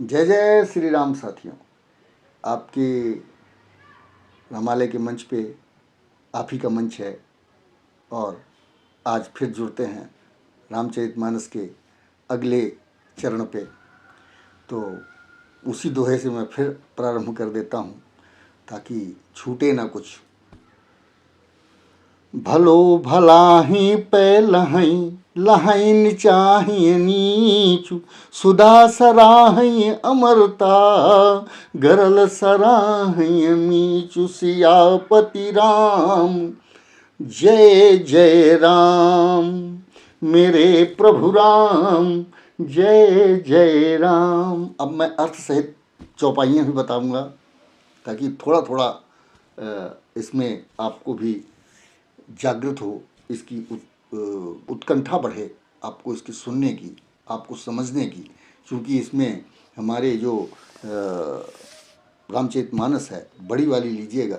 जय जय श्री राम साथियों। आपके रामालय के मंच पे आप ही का मंच है और आज फिर जुड़ते हैं रामचरितमानस के अगले चरण पे। तो उसी दोहे से मैं फिर प्रारंभ कर देता हूँ ताकि छूटे ना कुछ। भलो भलाही पे लहई लहैन चाहिए नीचु सुधा सराहय अमरता गरल सराहय मीचु सियापति राम जय जय राम मेरे प्रभु राम जय जय राम। अब मैं अर्थ सहित चौपाइयाँ भी बताऊंगा ताकि थोड़ा थोड़ा इसमें आपको भी जागृत हो, इसकी उत्कंठा बढ़े, आपको इसकी सुनने की, आपको समझने की। क्योंकि इसमें हमारे जो रामचरितमानस है बड़ी वाली लीजिएगा,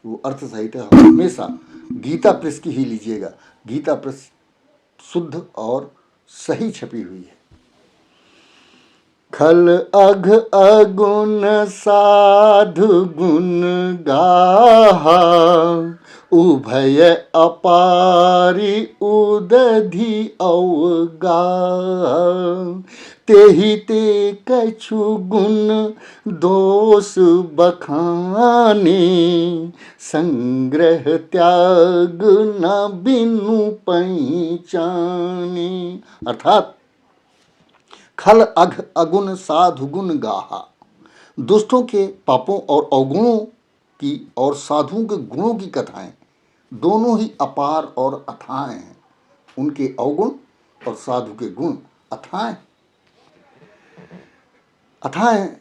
वो अर्थ सहित है। हमेशा गीता प्रेस की ही लीजिएगा। गीता प्रेस शुद्ध और सही छपी हुई है। खल अघ अगुण साधु गुण गाहा उभय अपारी उदधि अवगा तेहि ते कछु गुण दोष बखाने संग्रह त्याग न बिनु पहचाने। अर्थात खल अघ अगुण साधु गुण गाहा, दुष्टों के पापों और अवगुणों की और साधुओं के गुणों की कथाएं दोनों ही अपार और अथाह हैं। उनके अवगुण और साधु के गुण अथाह हैं।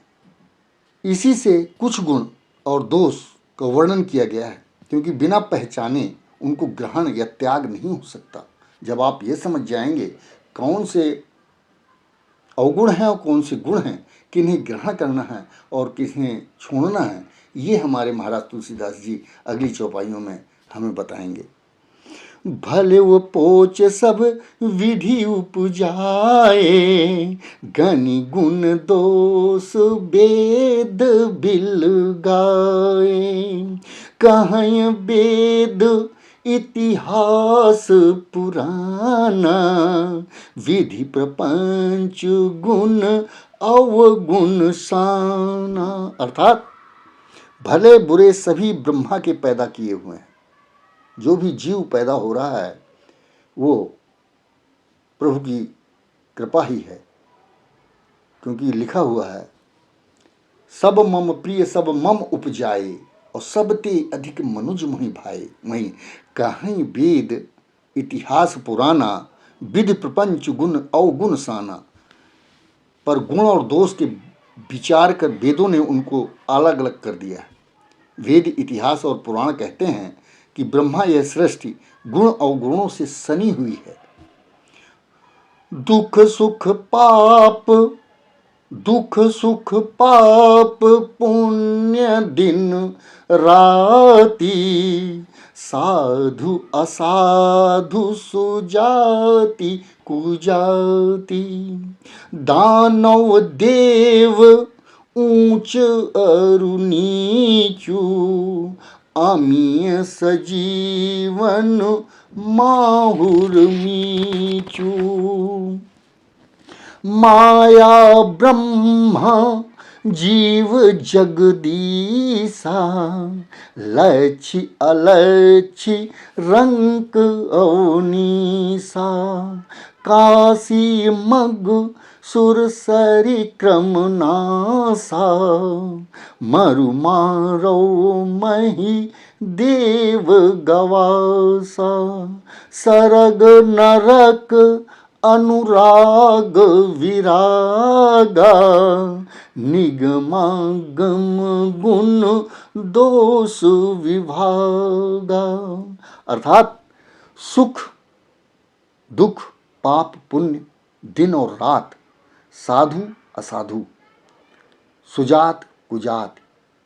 इसी से कुछ गुण और दोष का वर्णन किया गया है, क्योंकि बिना पहचाने उनको ग्रहण या त्याग नहीं हो सकता। जब आप ये समझ जाएंगे कौन से अवगुण हैं और कौन से गुण हैं, किन्हें ग्रहण करना है और किन्हें छोड़ना है, ये हमारे महाराज तुलसीदास जी अगली चौपाइयों में हमें बताएंगे। भले वो पोच सब विधि उपजाए गनि गुण दोष वेद बिल गाए कहीं वेद इतिहास पुराना विधि प्रपंच गुण अवगुण साना। अर्थात भले बुरे सभी ब्रह्मा के पैदा किए हुए हैं। जो भी जीव पैदा हो रहा है वो प्रभु की कृपा ही है, क्योंकि लिखा हुआ है सब मम प्रिय सब मम उपजाए और सब ते अधिक मनुज मोहि भाए मई कहीं वेद इतिहास पुराना विधि प्रपंच गुण अवगुण साना। पर गुण और दोष के विचार कर वेदों ने उनको अलग अलग कर दिया है। वेद इतिहास और पुराण कहते हैं कि ब्रह्मा यह सृष्टि गुण अवगुणों से सनी हुई है। दुख सुख पाप पुण्य दिन राति साधु असाधु सुजाति कुजाति दानव देव ऊंच अरु नीचू अमीय सजीवन माहुर मीचू माया ब्रह्मा जीव जगदीसा लक्ष्य अलक्ष्य रंक अवनीसा काशी मग सुरसरी क्रमनासा मरु मारो मही देव गवासा सरग नरक अनुराग विरागा निगमागम गुण दोष विभागा। अर्थात सुख दुख पाप पुण्य दिन और रात साधु असाधु सुजात कुजात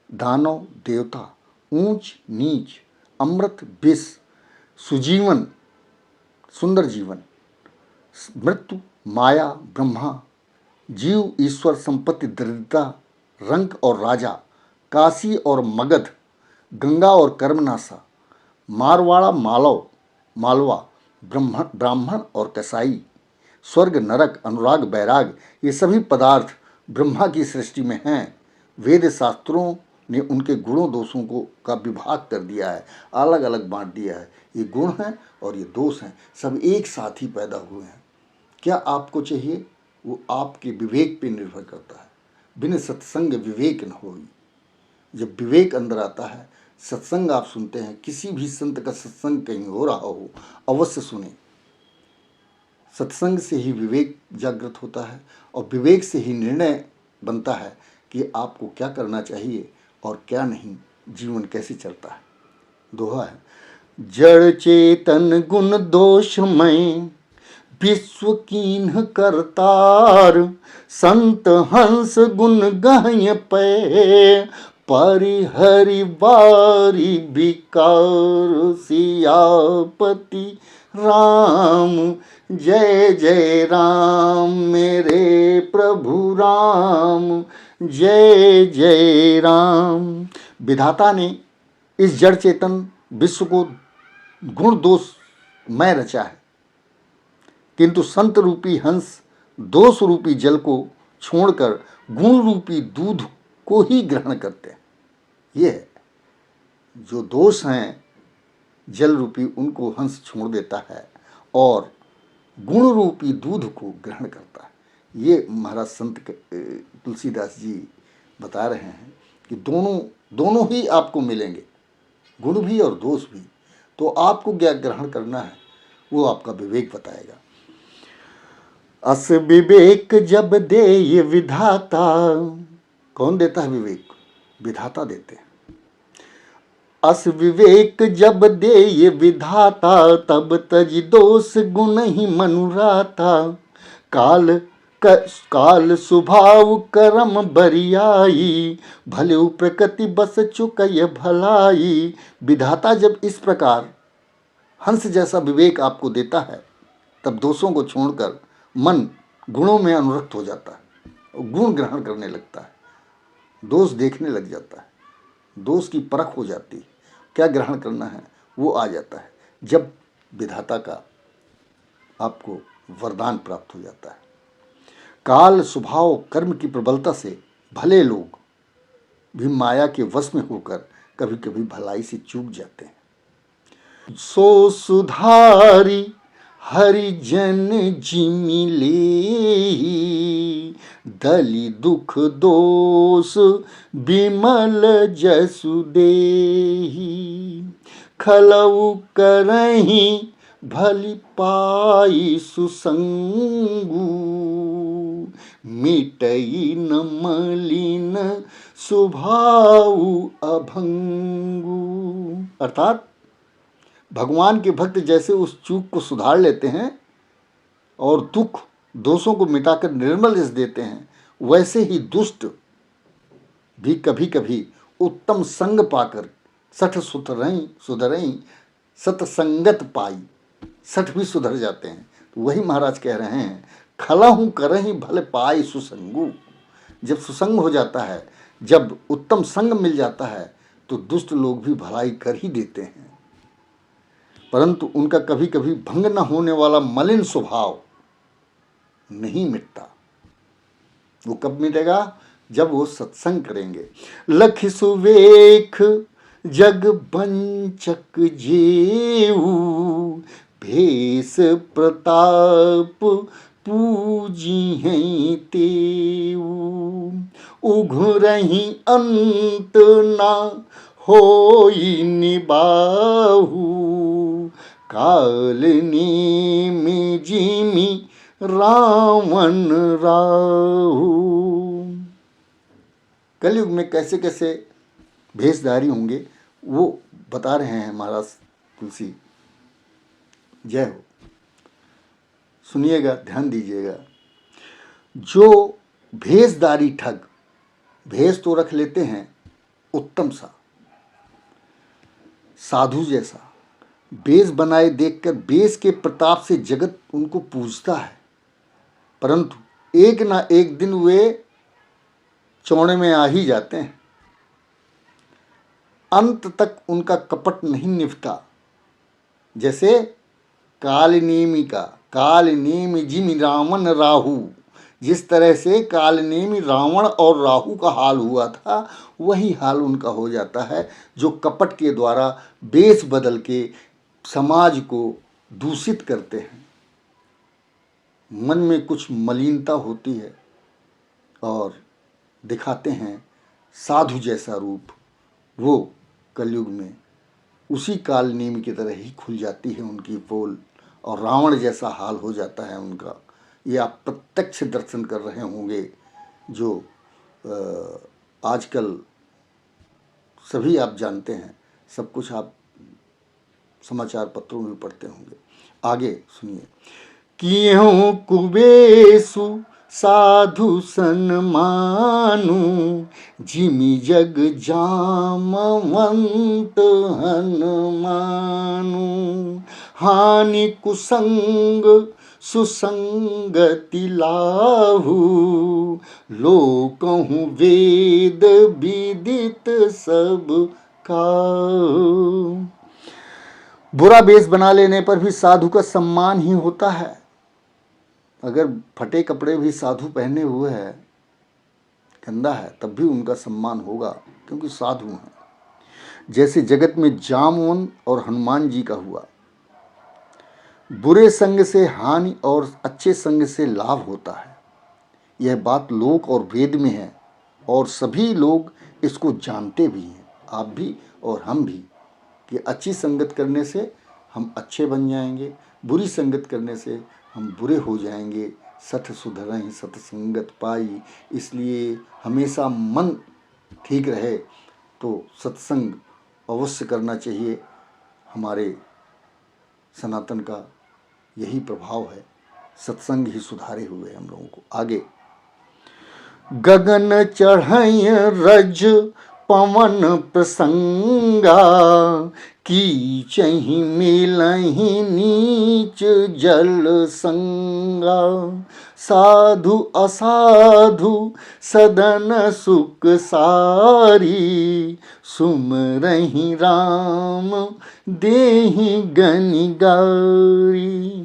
दानव देवता ऊंच नीच अमृत विष सुजीवन सुंदर जीवन मृत्यु माया ब्रह्मा जीव ईश्वर संपत्ति दरिद्रता रंक और राजा, काशी और मगध, गंगा और कर्मनाशा, मारवाड़ा मालवा, ब्राह्मण और कसाई, स्वर्ग नरक अनुराग बैराग, ये सभी पदार्थ ब्रह्मा की सृष्टि में हैं। वेद शास्त्रों ने उनके गुणों दोषों को का विभाग कर दिया है, अलग अलग बांट दिया है। ये गुण हैं और ये दोष हैं, सब एक साथ ही पैदा हुए हैं। क्या आपको चाहिए वो आपके विवेक पे निर्भर करता है। बिन सत्संग विवेक न होई। जब विवेक अंदर आता है, सत्संग आप सुनते हैं, किसी भी संत का सत्संग कहीं हो रहा हो, अवश्य सुने। सत्संग से ही विवेक जागृत होता है और विवेक से ही निर्णय बनता है कि आपको क्या करना चाहिए और क्या नहीं, जीवन कैसे चलता है। दोहा है, जड़ चेतन गुण दोषमय विश्व कीन्ह करतार, संत हंस गुण गहय पे परिहरि बारी विकार, सियापति राम जय जय राम, मेरे प्रभु राम जय जय राम। विधाता ने इस जड़ चेतन विश्व को गुण दोष में रचा है, किंतु संत रूपी हंस दोष रूपी जल को छोड़कर गुण रूपी दूध को ही ग्रहण करते हैं। ये है, जो दोष हैं जल रूपी उनको हंस छोड़ देता है और गुण रूपी दूध को ग्रहण करता है। ये महाराज संत तुलसीदास जी बता रहे हैं कि दोनों ही आपको मिलेंगे, गुण भी और दोष भी। तो आपको क्या ग्रहण करना है वो आपका विवेक बताएगा। अस विवेक जब दे ये विधाता, कौन देता है विवेक? विधाता देते हैं। अस विवेक जब दे ये विधाता, तब तज दोष गुण ही मनुराता। काल स्वभाव करम बरियाई, भले प्रकृति बस चुकय भलाई। विधाता जब इस प्रकार हंस जैसा विवेक आपको देता है, तब दोषों को छोड़कर मन गुणों में अनुरक्त हो जाता है और गुण ग्रहण करने लगता है, दोष देखने लग जाता है, दोष की परख हो जाती है, क्या ग्रहण करना है वो आ जाता है। जब विधाता का आपको वरदान प्राप्त हो जाता है। काल स्वभाव कर्म की प्रबलता से भले लोग भी माया के वश में होकर कभी कभी भलाई से चूक जाते हैं। सो सुधारी हरिजन जिमिले, दली दुख दोष बिमल जसु देहि। खलऊ करहि भली पाई सुसंगु, मिटई न मलिन स्वभाव अभंगु। अर्थात भगवान के भक्त जैसे उस चूक को सुधार लेते हैं और दुख दोषों को मिटाकर निर्मल रस देते हैं, वैसे ही दुष्ट भी कभी कभी उत्तम संग पाकर सठ सुधरई सतसंगत पाई, सठ भी सुधर जाते हैं। तो वही महाराज कह रहे हैं, खलहु करहि भले पाई सुसंगु। जब सुसंग हो जाता है, जब उत्तम संग मिल जाता है, तो दुष्ट लोग भी भलाई कर ही देते हैं, परंतु उनका कभी कभी भंग न होने वाला मलिन स्वभाव नहीं मिटता। वो कब मिटेगा? जब वो सत्संग करेंगे। लख सुवेख जग बंचक जेऊ, भेष प्रताप पूजी हैं तेऊ। उघरहि अंत ना होई निबाहु, काल नेमि जिमि रावण राहु। कलयुग में कैसे कैसे भेषधारी होंगे वो बता रहे हैं महाराज तुलसी। जय हो। सुनिएगा, ध्यान दीजिएगा। जो भेषधारी ठग भेष तो रख लेते हैं उत्तम सा साधु जैसा, बेस बनाए देखकर बेस के प्रताप से जगत उनको पूजता है, परंतु एक ना एक दिन वे चौड़े में आ ही जाते हैं। अंत तक उनका कपट नहीं निभता। जैसे कालनेमी का कालनेमी जिमि रावण राहु, जिस तरह से कालनेमी रावण और राहु का हाल हुआ था, वही हाल उनका हो जाता है, जो कपट के द्वारा वेश बदल के समाज को दूषित करते हैं। मन में कुछ मलिनता होती है और दिखाते हैं साधु जैसा रूप, वो कलयुग में उसी कालनेमी की तरह ही खुल जाती है उनकी पोल और रावण जैसा हाल हो जाता है उनका। ये आप प्रत्यक्ष दर्शन कर रहे होंगे, जो आजकल सभी आप जानते हैं, सब कुछ आप समाचार पत्रों में पढ़ते होंगे। आगे सुनिए। कियों कुबेसु साधु सन्मानु, जिमि जग जामवंत हनुमानु। हानि कुसंग सुसंगति लाहु, लोकहु वेद विदित सब काहू। बुरा वेश बना लेने पर भी साधु का सम्मान ही होता है। अगर फटे कपड़े भी साधु पहने हुए है, गंदा है, तब भी उनका सम्मान होगा, क्योंकि साधु हैं। जैसे जगत में जामवन और हनुमान जी का हुआ। बुरे संग से हानि और अच्छे संग से लाभ होता है। यह बात लोक और वेद में है और सभी लोग इसको जानते भी हैं, आप भी और हम भी, कि अच्छी संगत करने से हम अच्छे बन जाएंगे, बुरी संगत करने से हम बुरे हो जाएंगे। सठ सुधरहि सतसंगत पाई। इसलिए हमेशा मन ठीक रहे तो सत्संग अवश्य करना चाहिए। हमारे सनातन का यही प्रभाव है, सत्संग ही सुधारे हुए हम लोगों को। आगे। गगन चढ़ई रज पवन प्रसंगा, कीचहि मिलहि नीच जल संगा। साधु असाधु सदन सुख सारी, सुमरहि राम देहि गनि गारी।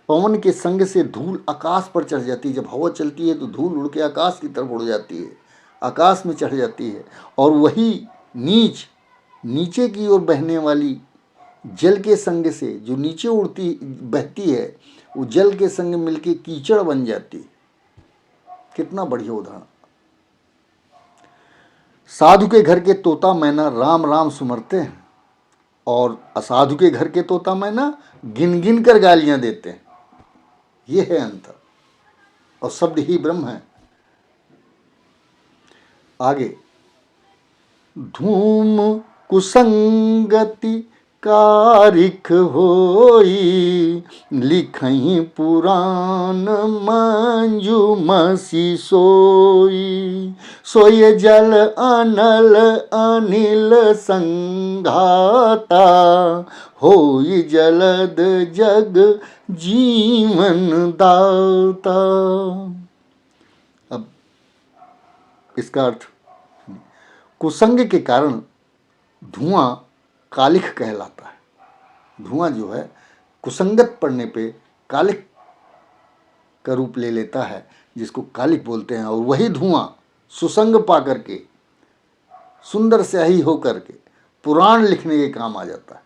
पवन के संग से धूल आकाश पर चढ़ जाती है। जब हवा चलती है तो धूल उड़ के आकाश की तरफ उड़ जाती है, आकाश में चढ़ जाती है। और वही नीचे की ओर बहने वाली जल के संग से, जो नीचे उड़ती बहती है, वो जल के संग मिलके कीचड़ बन जाती है। कितना बढ़िया उदाहरण। साधु के घर के तोता मैना राम राम सुमरते हैं और असाधु के घर के तोता मैना गिन गिन कर गालियां देते हैं। ये है अंतर, और शब्द ही ब्रह्म है। आगे। धूम कुसंगति कारिख होई, लिखहि पुराण मंजुमसी सोई। सोय जल अनल अनिल संघाता, होई जलद जग जीवन दाता। अब इसका अर्थ, कुसंग के कारण धुआं कालिख कहलाता है। धुआं जो है कुसंगत पड़ने पे कालिख का रूप ले लेता है, जिसको कालिख बोलते हैं। और वही धुआं सुसंग पा करके, सुंदर स्याही हो करके पुराण लिखने के काम आ जाता है।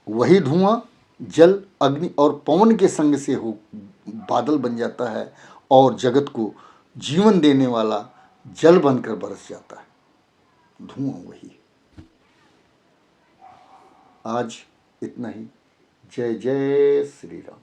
वही धुआं जल, अग्नि और पवन के संग से हो बादल बन जाता है और जगत को जीवन देने वाला जल बनकर बरस जाता है। धुआं वही। आज इतना ही। जय जय श्री राम।